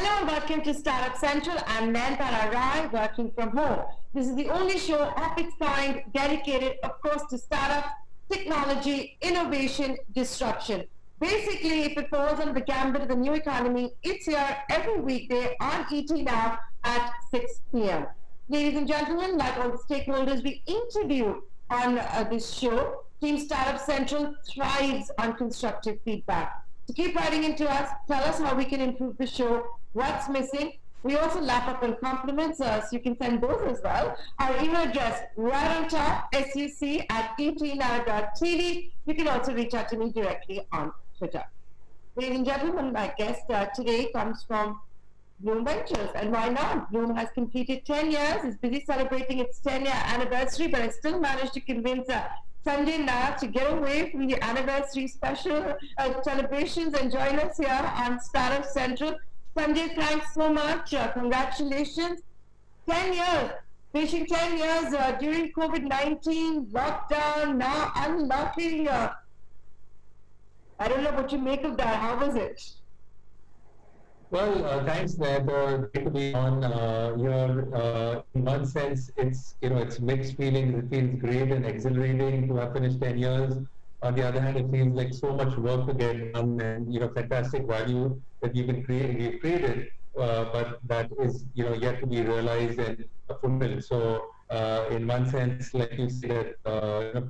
Hello and welcome to Startup Central. I'm Nayantara working from home. This is the only show of its kind dedicated, of course, to startups, technology, innovation, disruption. Basically, if it falls under the gambit of the new economy, it's here every weekday on ET Now at 6 p.m. Ladies and gentlemen, like all the stakeholders we interview on this show, Team Startup Central thrives on constructive feedback. So keep writing into us, tell us how we can improve the show, what's missing. We also lap up on compliments, so you can send those as well. Our email address right on top, suc@etnow.tv. You can also reach out to me directly on Twitter. Ladies and gentlemen, my guest today comes from Blume Ventures, and why not? Blume has completed 10 years, is busy celebrating its 10-year anniversary, but I still managed to convince Sanjay Nath to get away from the anniversary special celebrations and join us here on Startup Central. Sanjay, thanks so much. Congratulations. 10 years. Finishing 10 years during COVID-19, lockdown, now unlocking. I don't know what you make of that. How was it? Well, thanks, Nat. Great to be on here. In one sense, it's mixed feelings. It feels great and exhilarating to have finished 10 years. On the other hand, it feels like so much work to get done, and fantastic value that we've created, but that is yet to be realized and fulfilled. So, in one sense, like you said,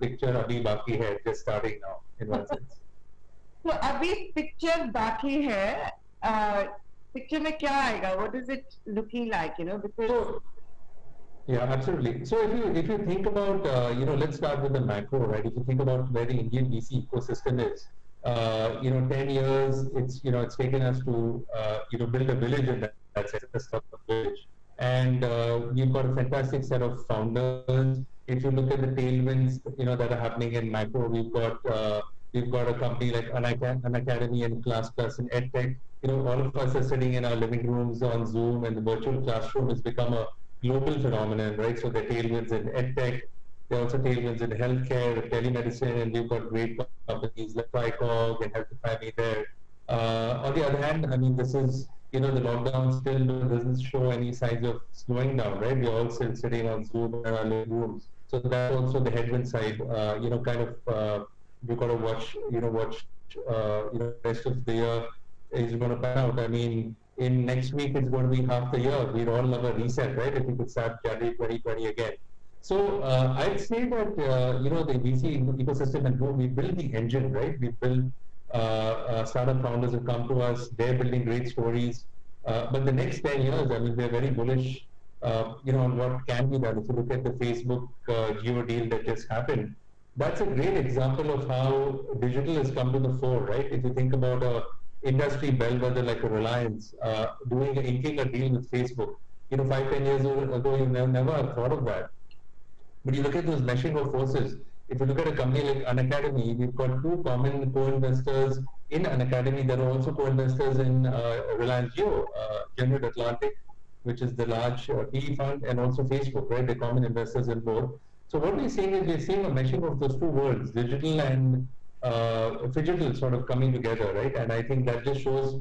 picture abhi baki hai, just starting now. In one sense. So, abhi picture baki hai. Picture mein kya aayega? What is it looking like? Because yeah, absolutely. So if you think about let's start with the macro, right? If you think about where the Indian VC ecosystem is, 10 years it's taken us to build a village in that sense, a startup village, and we've got a fantastic set of founders. If you look at the tailwinds that are happening in macro, we've got a company like an academy and Class Plus and edtech. All of us are sitting in our living rooms on Zoom, and the virtual classroom has become a global phenomenon, right? So the tailwinds in edtech, there are also tailwinds in healthcare, telemedicine, and we've got great companies like Tricog and Healthify Me there. On the other hand, I mean, this is, the lockdown still doesn't show any signs of slowing down, right? We're all still sitting on Zoom in our living rooms. So that's also the headwind side, we've got to watch, rest of the year is going to pan out. I mean, in next week it's going to be half the year. We'd all love a reset, right? If we could start January 2020 again. So I'd say that the VC ecosystem and we build the engine, right? We build startup founders who come to us. They're building great stories. But the next 10 years, I mean, we're very bullish, on what can be done. If you look at the Facebook Geo deal that just happened, that's a great example of how digital has come to the fore, right? If you think about a industry bellwether like a Reliance inking a deal with Facebook, 5-10 years ago you never have thought of that. But you look at those meshing of forces. If you look at a company like An Academy, we've got two common co-investors in An Academy that are also co-investors in Reliance Jio, General Atlantic, which is the large PE fund, and also Facebook, right? They're common investors in both. So what we're seeing is a meshing of those two worlds, digital and phygital, sort of coming together, right? And I think that just shows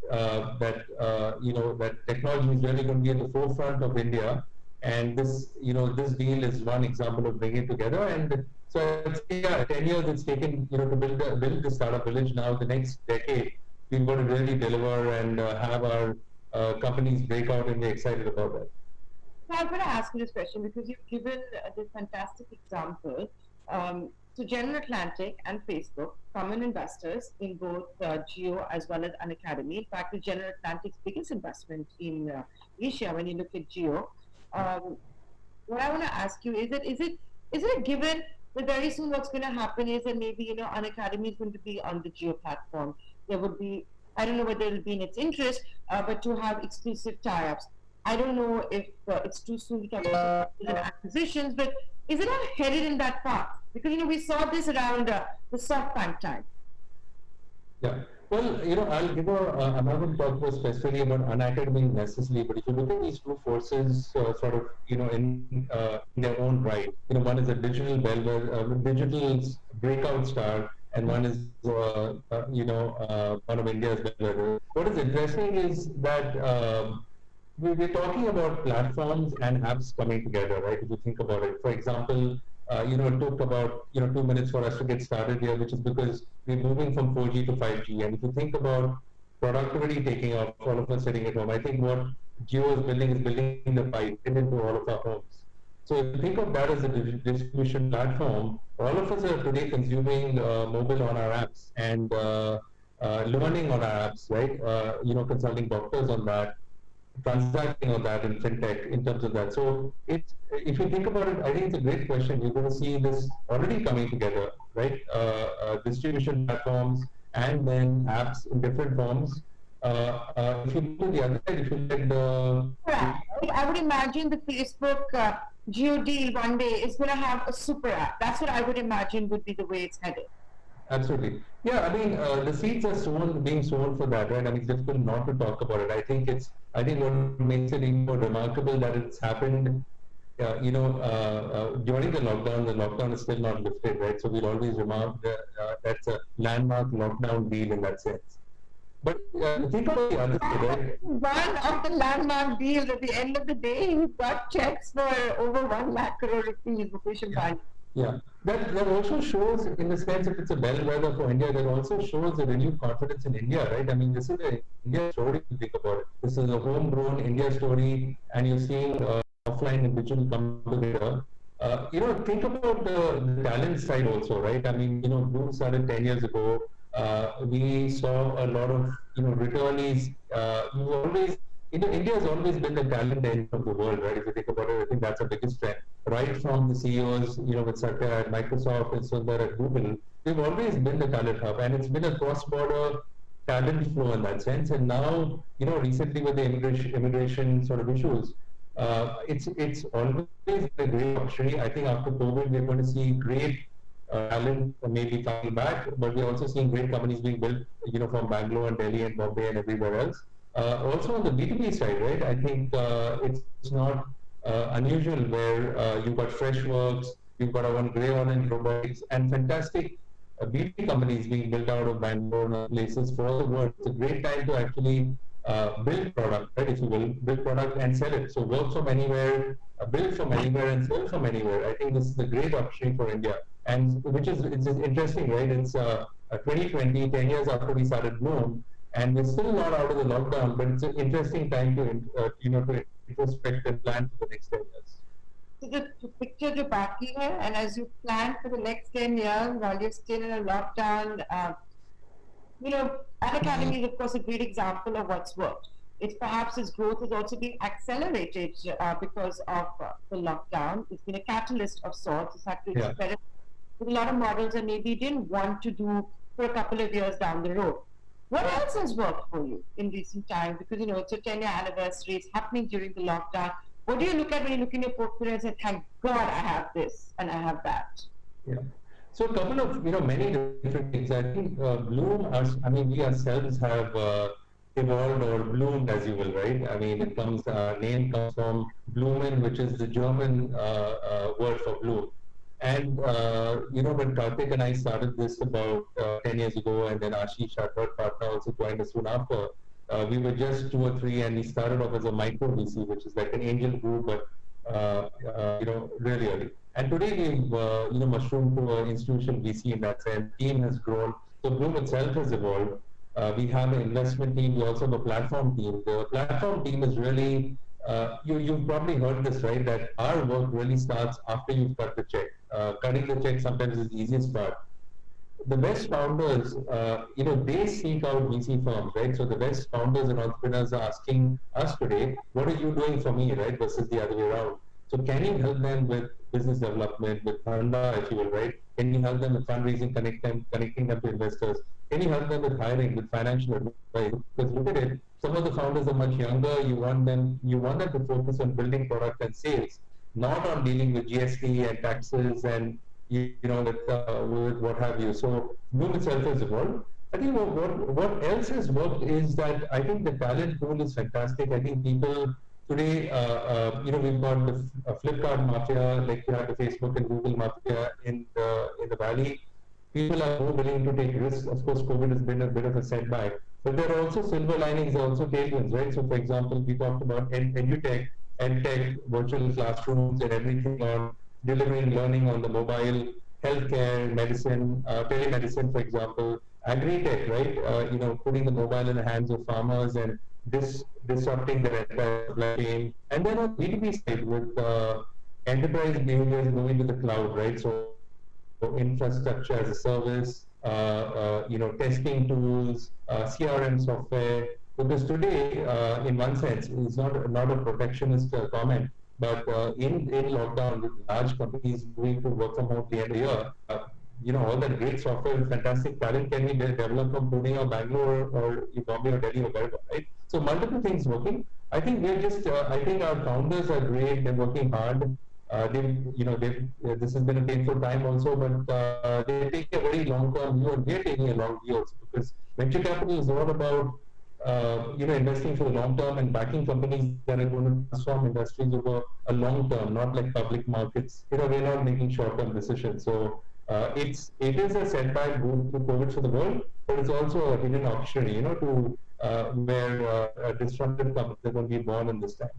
that that technology is really going to be at the forefront of India, and this deal is one example of bringing it together. And so I'd say, 10 years it's taken to build the startup village. Now the next decade we've got to really deliver and have our companies break out, and we're excited about that. So I'm going to ask you this question because you've given this fantastic example. So General Atlantic and Facebook, common investors in both Jio as well as An Academy. In fact, it's General Atlantic's biggest investment in Asia when you look at Jio. What I want to ask you is it a given that very soon what's going to happen is that maybe An Academy is going to be on the Jio platform. There would be, I don't know whether it'll be in its interest, but to have exclusive tie-ups. I don't know if it's too soon to talk about acquisitions, but is it not headed in that path? Because we saw this around the SoftBank time. Yeah. Well, I'll give I'm not going to talk about specifically about An Academy necessarily, but if you look at these two forces, sort of, in their own right, one is a digital bellwether, digital breakout star, and one is, one of India's bellwether. What is interesting is that we're talking about platforms and apps coming together, right? If you think about it, for example, it took about 2 minutes for us to get started here, which is because we're moving from 4G to 5G. And if you think about productivity taking off, all of us sitting at home, I think what Jio is building the pipe into all of our homes. So if you think of that as a distribution platform, all of us are today consuming mobile on our apps and learning on our apps, right? Consulting doctors on that, transacting on that in fintech in terms of that. So if you think about it, I think it's a great question. You're going to see this already coming together, right? Distribution platforms and then apps in different forms. If you look to the other side, if you look at I would imagine the Facebook Geo deal one day is going to have a super app. That's what I would imagine would be the way it's headed. Absolutely. Yeah, I mean, the seeds are being sown for that, right? I mean, it's difficult not to talk about it. I think what makes it even more remarkable that it's happened, during the lockdown is still not lifted, right? So we'll always remark that that's a landmark lockdown deal in that sense. But think about the other side, right? One of the landmark deals at the end of the day, he got checks for over 1 lakh crore rupees, Mukesh Ambani. Yeah, that also shows, in the sense, if it's a bellwether for India, that also shows a renewed confidence in India, right? I mean, this is an India story to think about it. This is a homegrown India story, and you're seeing offline and digital come together. Think about the talent side also, right? I mean, Blume started 10 years ago. We saw a lot of, returnees. India has always been the talent engine of the world, right? If you think about it, I think that's the biggest trend. Right from the CEOs, with Satya at Microsoft and Sundar at Google, they've always been the talent hub, and it's been a cross-border talent flow in that sense. And now, recently with the immigration sort of issues, it's always been a great opportunity. I think after COVID, we're going to see great talent maybe coming back, but we're also seeing great companies being built, from Bangalore and Delhi and Bombay and everywhere else. Also on the B2B side, right? I think it's not unusual where you've got Freshworks, you've got our Grey Orange Robotics, and fantastic B2B companies being built out of Bangalore and places for all the world. It's a great time to actually build product, right? If you will, build product and sell it. So work from anywhere, build from anywhere, and sell from anywhere. I think this is a great opportunity for India, and it's interesting, right? It's 2020, 10 years after we started Bloom, and we're still not out of the lockdown, but it's an interesting time to introspect and plan for the next 10 years. So the picture जो बाकी है, and as you plan for the next 10 years while you're still in a lockdown, An Academy is of course a great example of what's worked. It's perhaps its growth is also being accelerated because of the lockdown. It's been a catalyst of sorts. It's had to experiment with a lot of models that maybe didn't want to do for a couple of years down the road. What else has worked for you in recent times? Because, it's a 10-year anniversary, it's happening during the lockdown. What do you look at when you look in your portfolio and say, thank God I have this and I have that? Yeah. So a couple of, many different things. I think Bloom, we ourselves have evolved or bloomed, as you will, right? I mean, name comes from Blumen, which is the German word for bloom. And, when Karthik and I started this about 10 years ago, and then Ashish, our third partner, also joined us soon after, we were just 2 or 3, and we started off as a micro VC, which is like an angel group, but, really early. And today we've, mushroomed to an institutional VC in that sense. Team has grown. So Bloom itself has evolved. We have an investment team. We also have a platform team. The platform team is really, you've probably heard this, right? That our work really starts after you've cut the check. Cutting the check sometimes is the easiest part. The best founders, they seek out VC firms, right? So the best founders and entrepreneurs are asking us today, what are you doing for me, right? Versus the other way around. So can you help them with business development, with Honda, if you will, right? Can you help them with fundraising, connecting them to investors? Can you help them with hiring, with financial advice? Because look at it, some of the founders are much younger. You want them to focus on building product and sales, not on dealing with GST and taxes and with what have you. So Bloom itself has evolved. I think what else has worked is that I think the talent pool is fantastic. I think people today, we've got the Flipkart mafia, like you have the Facebook and Google mafia in the valley. People are more willing to take risks. Of course, COVID has been a bit of a setback, but there are also silver linings, there are also tailwinds, right? So, for example, we talked about edtech, virtual classrooms, and everything on delivering learning on the mobile, healthcare, medicine, telemedicine, for example, agri-tech, right? Putting the mobile in the hands of farmers and disrupting their entire supply chain. And then on B2B side with enterprise behaviors moving to the cloud, right? So infrastructure as a service, testing tools, CRM software. Because today, in one sense, it's not a protectionist comment, but in lockdown, with large companies moving to work from home at the end of the year, all that great software and fantastic talent can be developed from Pune or Bangalore or Bombay or Delhi or wherever, right? So multiple things working. I think I think our founders are great. They're working hard. This has been a painful time also, but they take a very long-term view, and we're taking a long view also, because venture capital is all about investing for the long term and backing companies that are going to transform industries over a long term, not like public markets. We're not making short-term decisions. So it is a setback due to COVID for the world, but it's also a hidden opportunity, to where disruptive companies are going to be born in this time.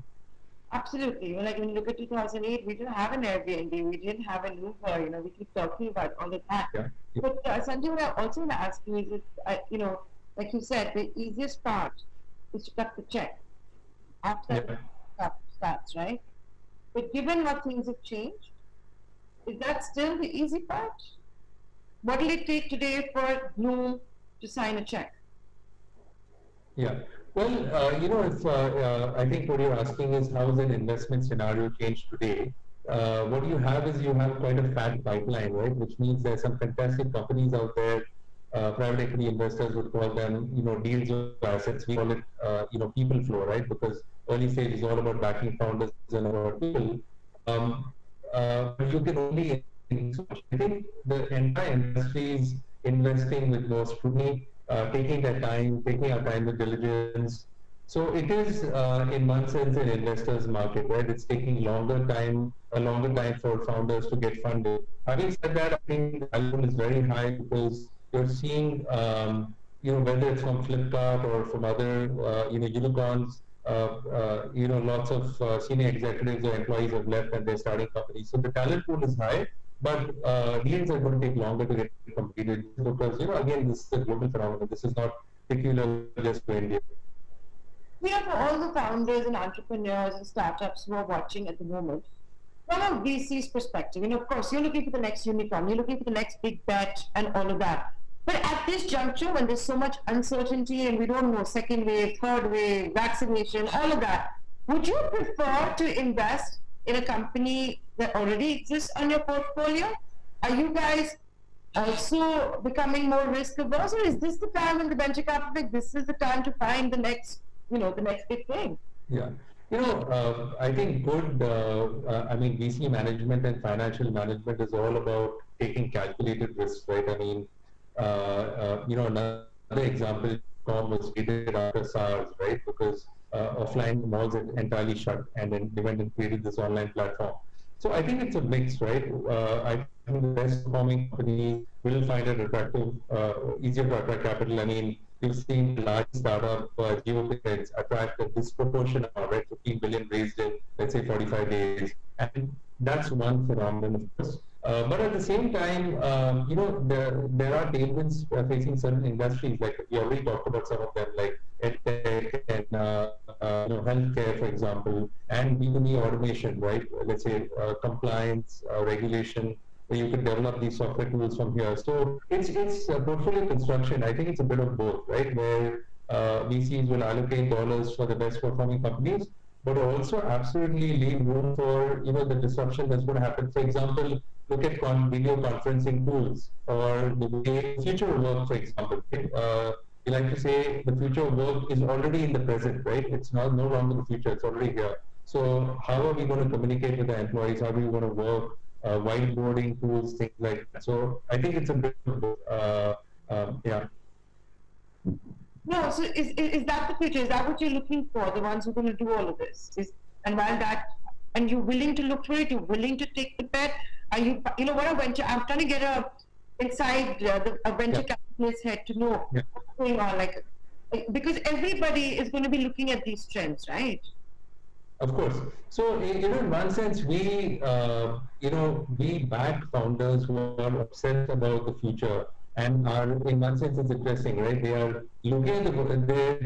Absolutely. Like when you look at 2008, we didn't have an Airbnb, we didn't have an Uber. We keep talking about all of that. Yeah. But Sanjay, what I also want to ask you is, like you said, the easiest part is to cut the check after that starts, right? But given how things have changed, is that still the easy part? What will it take today for Blume to sign a check? Yeah. Well, if I think what you're asking is how has an investment scenario changed today? What you have is you have quite a fat pipeline, right? Which means there's some fantastic companies out there. Private equity investors would call them, deals of assets. We call it, people flow, right? Because early stage is all about backing founders and about people. But you can only, I think the entire industry is investing with more scrutiny, taking their time, taking our time with diligence. So it is, in one sense, an investor's market, right? It's taking a longer time for founders to get funded. Having said that, I think the value is very high because you're seeing, whether it's from Flipkart or from other, unicorns, lots of senior executives or employees have left and they're starting companies. So the talent pool is high, but deals are going to take longer to get completed because, again, this is a global phenomenon. This is not particular just to India. For all the founders and entrepreneurs and startups who are watching at the moment, from a VC's perspective, of course, you're looking for the next unicorn, you're looking for the next big bet and all of that. But at this juncture, when there's so much uncertainty and we don't know second wave, third wave, vaccination, all of that, would you prefer to invest in a company that already exists on your portfolio? Are you guys also becoming more risk averse, or is this the time in the venture capital? This is the time to find the next, the next big thing? Yeah. I think VC management and financial management is all about taking calculated risks, right? Another example was created after SARS, right? Because offline malls had entirely shut, and then they went and created this online platform. So I think it's a mix, right? I think the best performing companies will find it attractive, easier to attract capital. You've seen large startup geophysics attract a disproportionate amount, right? 15 billion raised in, let's say, 45 days. And that's one phenomenon, of course. But at the same time, there are tailwinds facing certain industries, like we already talked about some of them, like edtech and healthcare, for example, and B2B automation, right? Let's say compliance, regulation, where you can develop these software tools from here. So it's portfolio construction. I think it's a bit of both, right? Where VCs will allocate dollars for the best performing companies, but also absolutely leave room for the disruption that's going to happen. For example, look at video conferencing tools or the future of work, for example. We like to say the future of work is already in the present, right? It's no longer the future, it's already here. So how are we going to communicate with the employees? How are we going to work? Whiteboarding tools, things like that. So I think it's a bit of both. Yeah. No, so is that the future? Is that what you're looking for? The ones who are going to do all of this? And you're willing to look for it? You're willing to take the bet? Are you, what I went to, I'm trying to get inside a venture Yeah. capitalist head to know Yeah. what's going on, because everybody is going to be looking at these trends, right? Of course. So, in one sense, we back founders who are obsessed about the future and are, in one sense, it's interesting, right? They are looking at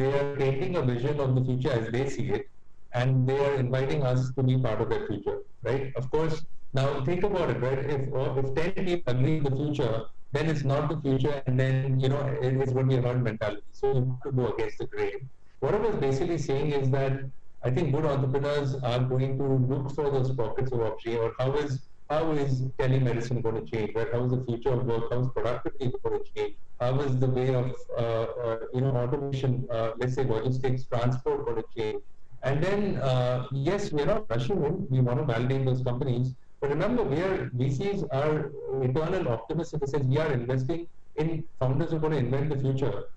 they are painting a vision of the future as they see it, and they are inviting us to be part of that future, right? Of course, now think about it, right? If 10 people agree in the future, then it's not the future, and then, it's going to be a herd mentality. So you have to go against the grain. What I was basically saying is that I think good entrepreneurs are going to look for those pockets of opportunity, or how is telemedicine going to change, right? How is the future of work? How is productivity going to change? How is the way of automation, let's say logistics, transport going to change? And then yes, we're not rushing in. We want to validate those companies, but remember, VCs are eternal optimists in the sense we are investing in founders who are going to invent the future.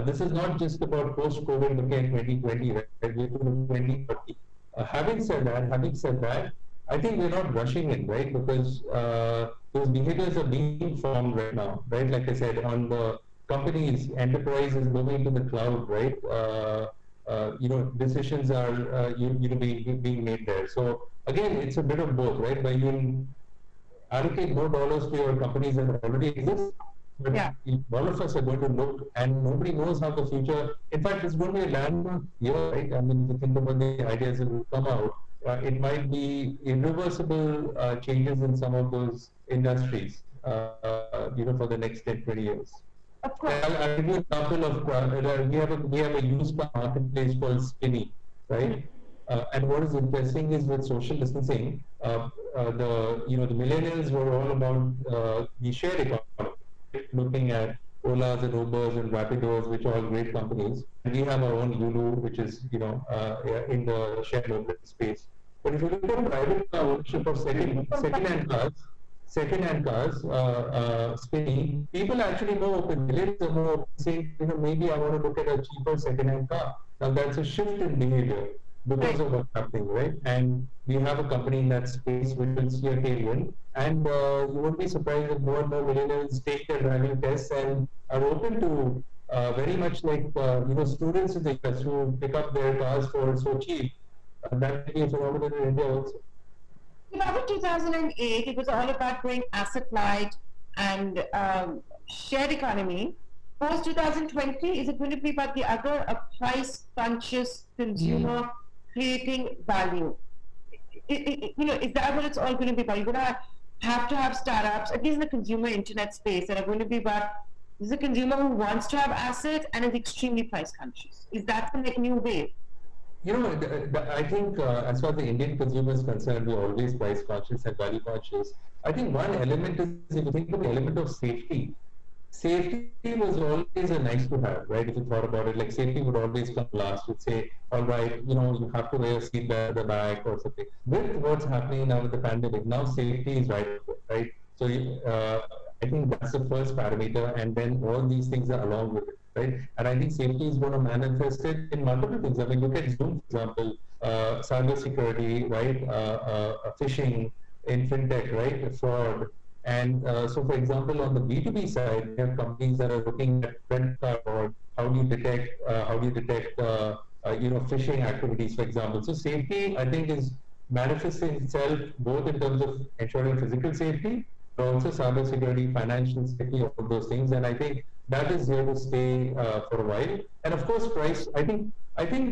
This is not just about post-COVID looking at 2020, right? We're looking at 2030. Having said that, I think we're not rushing in, right? Because those behaviors are being formed right now, right? Like I said, on the companies, enterprise is moving to the cloud, right? Decisions are being made there. So again, it's a bit of both, right? Where you allocate more dollars to your companies that already exist, but Yeah. all of us are going to look, and nobody knows how the future. In fact, it's going to be a landmark year, right? I mean, if you think about the ideas that will come out, it might be irreversible changes in some of those industries, for the next 10, 20 years. Of And course. I'll give you an example of we have a used car marketplace called Spinny, Mm. right? And what is interesting is with social distancing, the millennials were all about the shared economy, right? Looking at Olas and Ubers and Rapidos, which are all great companies, and we have our own Lulu, which is in the shared mobility space. But if you look at private car ownership of second-hand cars, spinning, people actually more open. Millennials are more open, saying, maybe I want to look at a cheaper second-hand car. Now that's a shift in behavior because Right. of what's happening, right? And we have a company in that space which will see a tailwind. And you won't be surprised if more and more millennials take their driving tests and are open to very much like students in the US who pick up their cars for so cheap. That may be a phenomenon in India also. Back in 2008, it was all about going asset light and shared economy. Post 2020, is it going to be about the other, a price conscious consumer creating value? Is that what it's all going to be about? You're going to have startups, at least in the consumer internet space, that are going to be about this is a consumer who wants to have assets and is extremely price conscious. Is that the new wave? I think as far as the Indian consumer is concerned, we're always price conscious and value conscious. I think one element is, if you think about the element of safety, safety was always a nice to have, right? If you thought about it, like safety would always come last. You'd say, all right, you have to wear a seatbelt at the back or something. With what's happening now with the pandemic, now safety is right up there, right? So I think that's the first parameter, and then all these things are along with it, right? And I think safety is going to manifest it in multiple things. I mean, look at Zoom, for example, cyber security, right? Phishing in fintech, right? Fraud. And so, for example, on the B2B side, we have companies that are looking at credit card fraud. How do you detect phishing activities, for example. So safety, I think, is manifesting itself both in terms of ensuring physical safety, but also cyber security, financial safety, all of those things. And I think that is here to stay for a while. And of course, price. I think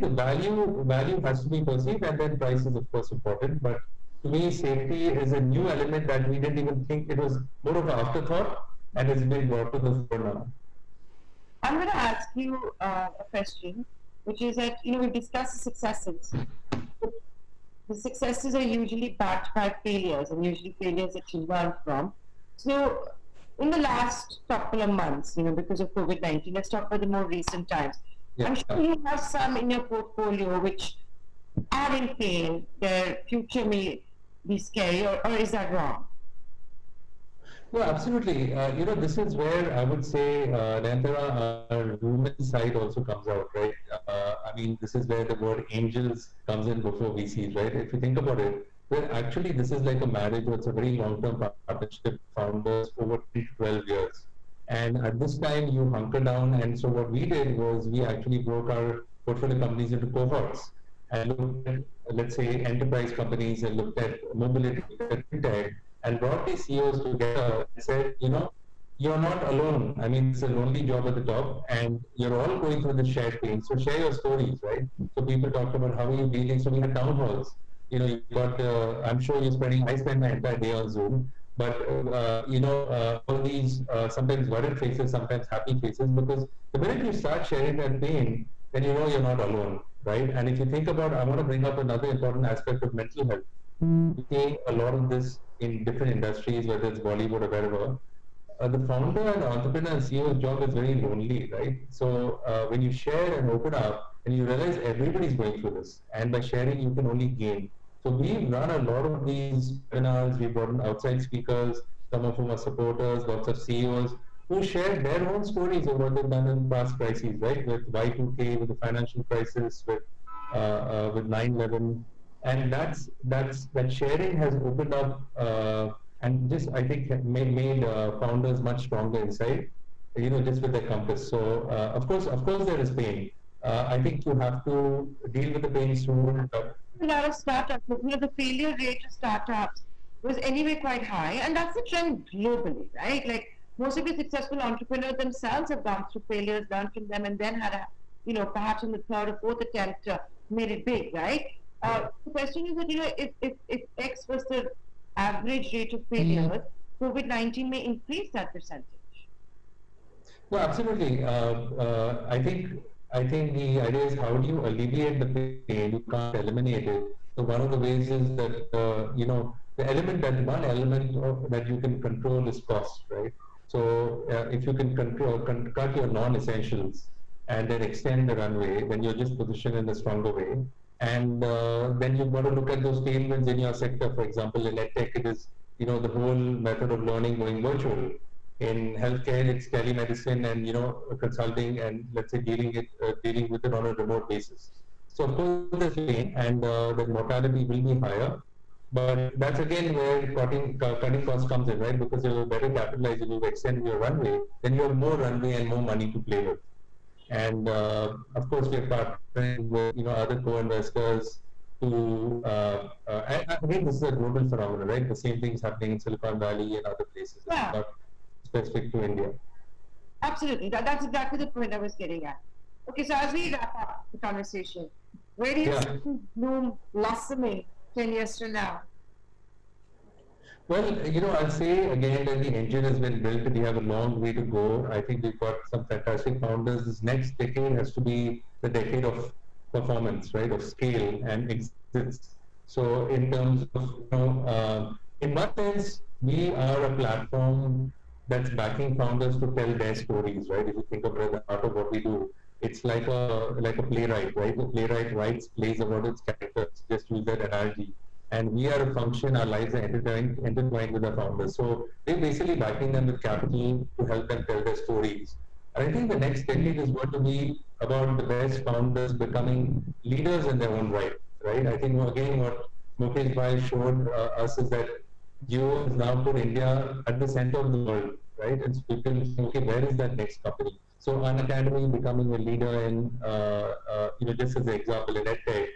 the value has to be perceived, and then price is of course important. But to me, safety is a new element that we didn't even think. It was more of an afterthought, and it's been brought to the fore now. I'm going to ask you a question, which is that, we've discussed the successes. The successes are usually backed by failures, and usually failures that you learn from. So, in the last couple of months, because of COVID-19, let's talk about the more recent times. I'm Yeah. sure you have some in your portfolio which are in pain, their future may be scary, or is that wrong? No, absolutely. This is where I would say, Nayantara, our human side also comes out, right? I mean, this is where the word angels comes in before VCs, right? If you think about it, Well, actually, this is like a marriage, or it's a very long-term partnership, founders over 10 to 12 years. And at this time, you hunker down. And so what we did was we actually broke our portfolio companies into cohorts and looked at, let's say, enterprise companies and looked at mobility, looked at fintech, and brought these CEOs together and said, you're not alone. I mean, it's a lonely job at the top, and you're all going through the shared pain. So share your stories, right? So people talked about how are you dealing. So we had town halls. You got. I'm sure you're spending. I spend my entire day on Zoom, but all these sometimes worried faces, sometimes happy faces, because the minute you start sharing that pain, then you know you're not alone, right? And if you think about, I want to bring up another important aspect of mental health. We see a lot of this in different industries, whether it's Bollywood or wherever. The founder and entrepreneur and CEO's job is very lonely, right? So when you share and open up, and you realize everybody's going through this, and by sharing, you can only gain. So we've run a lot of these webinars. We've brought in outside speakers, some of whom are supporters, lots of CEOs who share their own stories of what they've done in past crises, right? With Y2K, with the financial crisis, with 9/11, and that sharing has opened up. And just I think made founders much stronger inside, just with their compass. So of course there is pain. I think you have to deal with the pain soon. A lot of startups, the failure rate of startups was anyway quite high, and that's the trend globally, right? Like most of the successful entrepreneurs themselves have gone through failures, learned from them, and then had a, perhaps in the third or fourth attempt, made it big, right? The question is that if X was the average rate of failures, COVID-19 may increase that percentage. No, absolutely. I think the idea is how do you alleviate the pain? You can't eliminate it. So one of the ways is that one element that you can control is cost, right? So if you can cut your non-essentials and then extend the runway, then you're just positioned in a stronger way. And then you've got to look at those tailwinds in your sector. For example, in edtech, it is the whole method of learning going virtual. In healthcare, it's telemedicine and consulting and let's say dealing with it on a remote basis. So of course there's pain and the mortality will be higher, but that's again where cutting cost comes in, right? Because you're better capitalized, you extend your runway, then you have more runway and more money to play with. And of course, we're partnering with other co-investors to. Again, this is a global phenomenon, right? The same thing is happening in Silicon Valley and other places. Yeah. It's not specific to India. Absolutely, that's exactly the point I was getting at. Okay, so as we wrap up the conversation, where do you see Blume blossoming 10 years from now? Well, I'll say again that the engine has been built. We have a long way to go. I think we've got some fantastic founders. This next decade has to be the decade of performance, right, of scale and exits. So in terms of, in one sense, we are a platform that's backing founders to tell their stories, right? If you think about the art of what we do, it's like a playwright, right? The playwright writes plays about its characters, just use that analogy. And we are a function, our lives are intertwined with our founders. So we're basically backing them with capital to help them tell their stories. And I think the next decade is going to be about the best founders becoming leaders in their own right? I think again what Mukesh Bhai showed us is that Jio has now put India at the center of the world, right? And so people say, okay, where is that next company? So an academy becoming a leader in, just as an example, in edtech,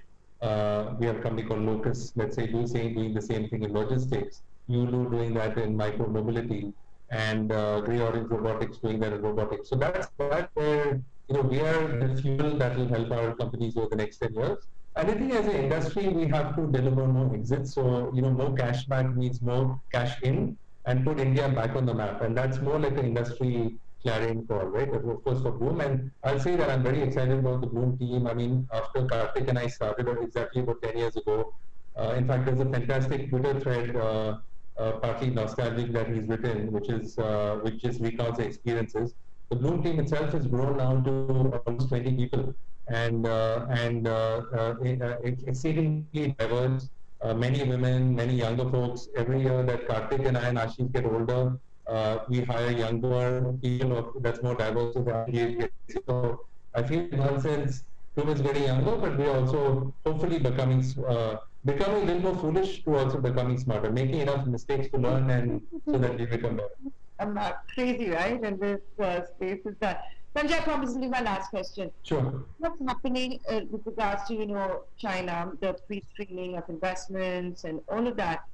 we have a company called Locus, let's say, doing the same thing in logistics, Yulu doing that in micro mobility, and Grey Orange Robotics doing that in robotics. So that's where we are the fuel that will help our companies over the next 10 years. And I think as an industry, we have to deliver more exits. So more cash back means more cash in, and put India back on the map. And that's more like an industry clarion call, right? But of course for Blume, and I'll say that I'm very excited about the Blume team. I mean, after Karthik and I started exactly about 10 years ago, in fact, there's a fantastic Twitter thread, partly nostalgic, that he's written, which just recounts the experiences. The Blume team itself has grown now to almost 20 people, and exceedingly diverse. Many women, many younger folks. Every year that Karthik and I and Ashish get older, we hire younger people that's more diverse. So I feel in one sense, Blume is getting younger, but we're also hopefully becoming becoming a little more foolish to also becoming smarter, making enough mistakes to learn and so that we become better. I'm crazy, right? And this space is that. Sanjay, I promise this is my last question. Sure. What's happening with regards to, China, the pre-screening of investments and all of that?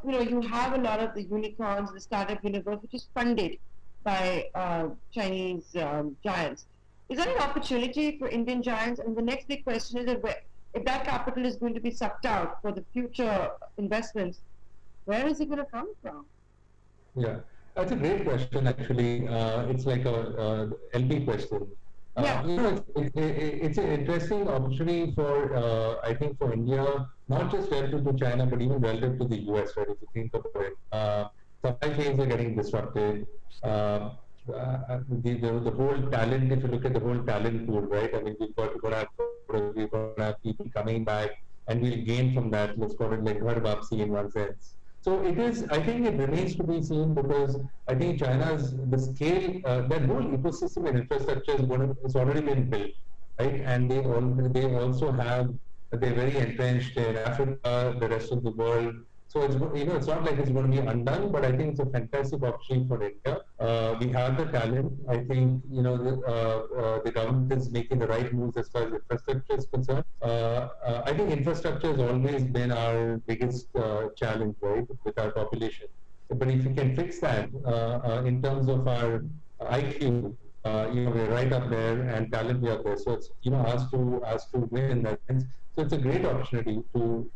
You have a lot of the unicorns, the startup universe, which is funded by Chinese giants. Is there an opportunity for Indian giants? And the next big question is if that capital is going to be sucked out for the future investments, where is it going to come from? Yeah, that's a great question. Actually, it's like a LP question. Yeah. It's an interesting opportunity for I think for India, not just relative to China, but even relative to the US. Right? If you think about it, supply chains are getting disrupted. The whole talent. If you look at the whole talent pool, right? I mean, we've got to have people coming back, and we'll gain from that. Let's call it like herd Vapsi in one sense. So it is. I think it remains to be seen because I think China's the scale, that whole ecosystem and infrastructure is already been built, right? And they also have they're very entrenched in Africa, the rest of the world. So it's not like it's going to be undone, but I think it's a fantastic opportunity for India. We have the talent. I think the government is making the right moves as far as infrastructure is concerned. I think infrastructure has always been our biggest challenge, right, with our population. But if you can fix that in terms of our IQ, we're right up there, and talent we're up there. So it's us to win in that sense. So it's a great opportunity to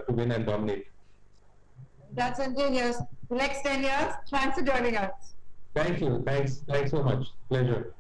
win and dominate. That's Sanjay. Yes. The next 10 years. Thanks for joining us. Thank you. Thanks so much. Pleasure.